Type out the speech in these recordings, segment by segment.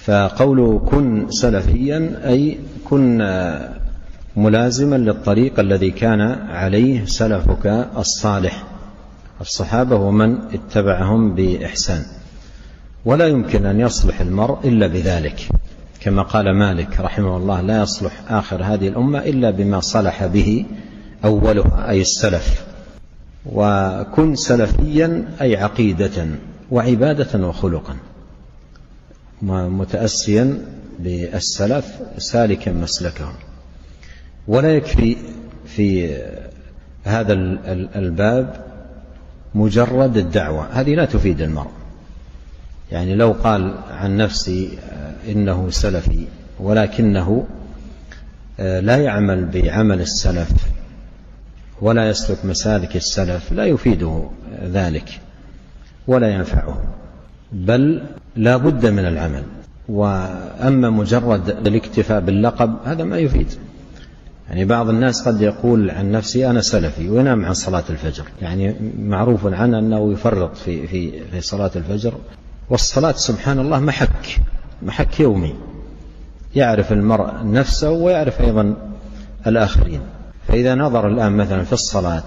فقوله كن سلفيا أي كن ملازما للطريق الذي كان عليه سلفك الصالح الصحابة ومن اتبعهم بإحسان. ولا يمكن أن يصلح المرء إلا بذلك، كما قال مالك رحمه الله: لا يصلح آخر هذه الأمة إلا بما صلح به أولها، أي السلف. وكن سلفيا أي عقيدة وعبادة وخلقا، متأسيا بالسلف سالكا مسلكهم. ولا يكفي في هذا الباب مجرد الدعوة، هذه لا تفيد المرء. يعني لو قال عن نفسي إنه سلفي ولكنه لا يعمل بعمل السلف ولا يسلك مسالك السلف، لا يفيده ذلك ولا ينفعه، بل لا بد من العمل. وأما مجرد الاكتفاء باللقب هذا ما يفيد. يعني بعض الناس قد يقول عن نفسي أنا سلفي وينام عن صلاة الفجر، يعني معروف عنه أنه يفرط في صلاة الفجر. والصلاة سبحان الله محك يومي، يعرف المرء نفسه ويعرف أيضا الآخرين. فإذا نظر الآن مثلا في الصلاة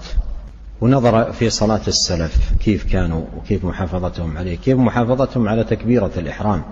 ونظر في صلاة السلف كيف كانوا وكيف محافظتهم عليه، كيف محافظتهم على تكبيرة الإحرام،